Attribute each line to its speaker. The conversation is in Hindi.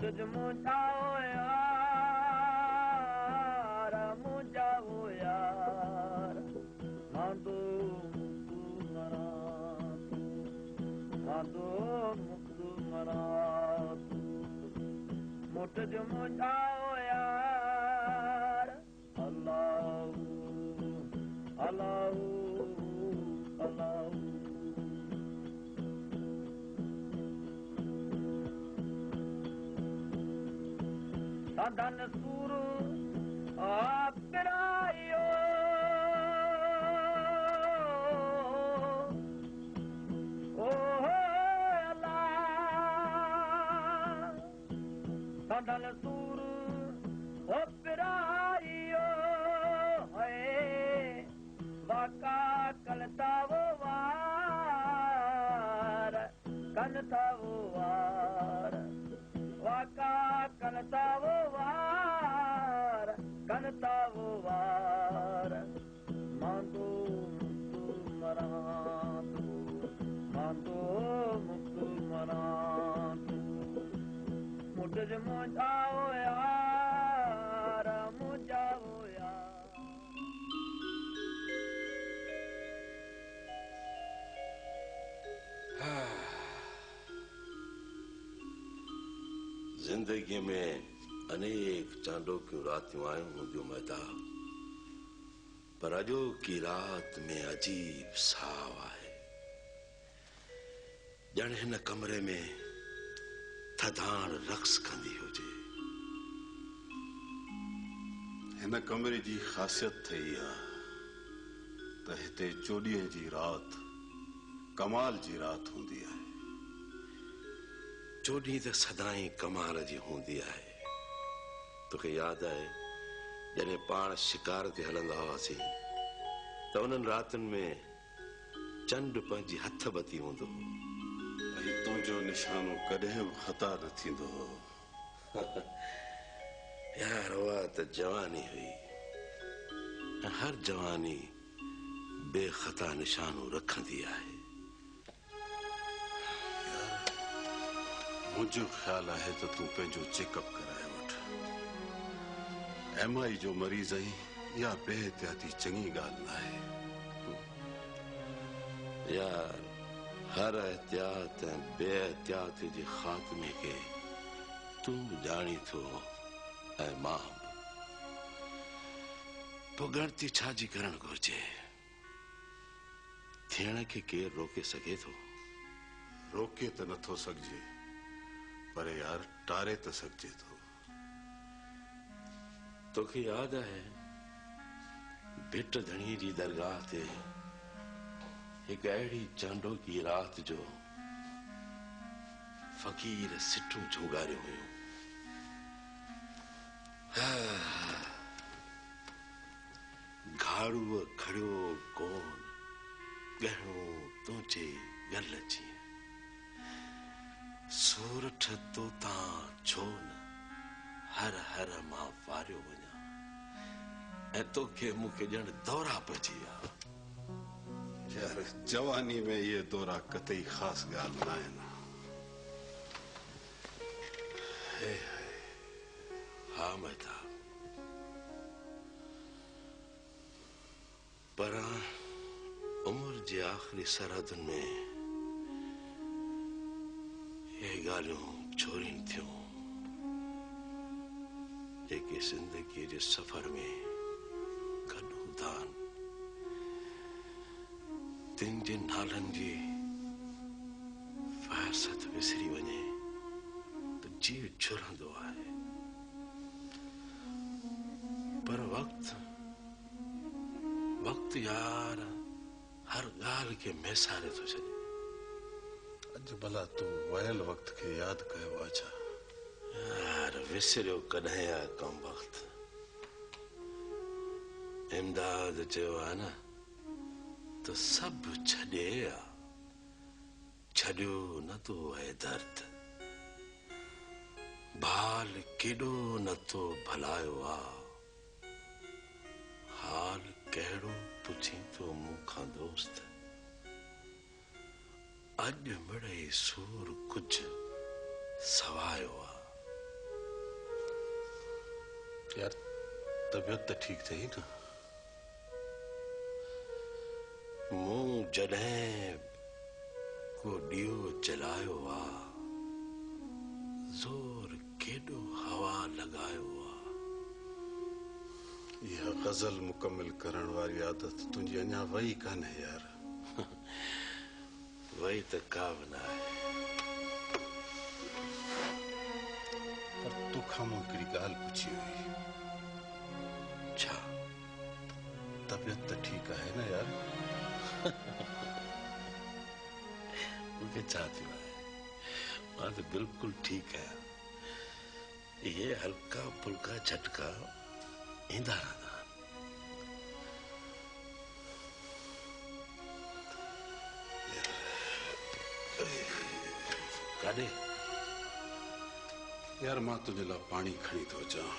Speaker 1: मुझ मुझाओ यार मुझाओ यार मांदो मुक्तु मरा मांदो मुक्तु मरा मुझ मुझाओ यार अल्लाह अल्लाह अल्लाह साधन सूर आपरायो ओ अल्लाह साधन सूर आपरायो है वाका कलता वो वार कलता वो वार वाका कनता वो वार मांदो मुक्तु मरांदो मांदो मुक्तु मरांदो मुझ मुझाओ यार मुझाओ यार
Speaker 2: जिंदगी में अनेक चांदों की रातियों आयूं हूंदियूं महताब पर अॼो की रात में अजीब साव आहे ॼण हिन कमरे में थधाण रक्स कंदी हुजे
Speaker 3: हिन कमरे जी ख़ासियत त इहा त हिते चोॾींहं जी राति कमाल जी राति हूंदी आहे
Speaker 2: चोॾहीं त सदाई कमाल जी हूंदी आहे तोखे यादि आहे जॾहिं पाण शिकार ते हलंदा हुआसीं त उन्हनि रातिनि में चंड पंहिंजी हथ बती हूंदो हो
Speaker 3: ऐं तुंहिंजो निशानो कॾहिं बि ख़ता न थींदो हो
Speaker 2: यार उहा त जवानी हुई ऐं हर जवानी बेख़ता निशानो रखंदी आहे
Speaker 3: मुझो ख्याल है तो तू पंहिंजो चेकअप कराए वठ MI जो मरीज़ आहीं या बेहतियाती चङी ॻाल्हि नाहे
Speaker 2: यार हर एहतियात ऐं बेहतियात जे ख़ात्मे खे तूं ॼाणी थो ऐं मां पोइ ॻणती छाजी करणु घुरिजे थियण खे केरु रोके सघे थो
Speaker 3: रोके त नथो सघिजे पर यार टारे त सघिजे थो
Speaker 2: तोखे यादि आहे भिट धणीअ जी दरगाह ते हिकु अहिड़ी चांडोकी राति जो फ़क़ीर सिटूं झुगारियूं हुयूं घाड़ूअ खड़ियो कोन गहणो तुंहिंजे गल जीअं सूरठ तोता छो न हर हर मां वारियो वञा ऐं तोखे मूंखे ॼण दौरा पइजी विया
Speaker 3: यार जवानी में ये दौरा कतई ख़ासि ॻाल्हि न आहे न
Speaker 2: हा महताब पर उम्र जे आख़िरी सरहदुनि में ये ॻाल्हियूं छोड़ीनि थियूं जेके ज़िंदगीअ जे सफ़र में गॾु हूंदा तिन जे नालनि जी फ़हरिस्त विसरी वञे त जीउ झुरंदो आहे पर वक़्तु यार हर ॻाल्हि खे मैसारे थो छॾे
Speaker 3: अॼु भला तूं वयल वक़्त खे यादि कयो आहे छा
Speaker 2: यार विसरियो कॾहिं आहे कम वक़्तु इमदाद चयो आहे न त सभु छॾे आ छॾियो न तो है दर्द बाल केॾो नथो भलायो आ हाल कहिड़ो पुछी तो मूंखां दोस्त अॼु मिड़ई सूर कुझु सवायो आ
Speaker 3: यार तबियत तो ठीक थी ना?
Speaker 2: मूं जॾहिं को ॾियो जलायो आहे, ज़ोर केॾो हवा लॻायो आहे।
Speaker 3: यह गजल मुकम्मल करण वारी आदत तुझी अञा वई कान्हे यार।
Speaker 2: वही त का बि न आहे।
Speaker 3: पर तोखां मूं हिकिड़ी ॻाल्हि पुछी हुई।
Speaker 2: छा?
Speaker 3: तबियत तो ठीक है ना यार?
Speaker 2: मूंखे छा थियो आहे? मां त बिल्कुलु ठीकु आहियां। ये हल्का फुल्का झटका ईंदा रहंदा आहिनि। काॾे?
Speaker 3: यार मां तुझे लाइ पानी खणी थो अचां।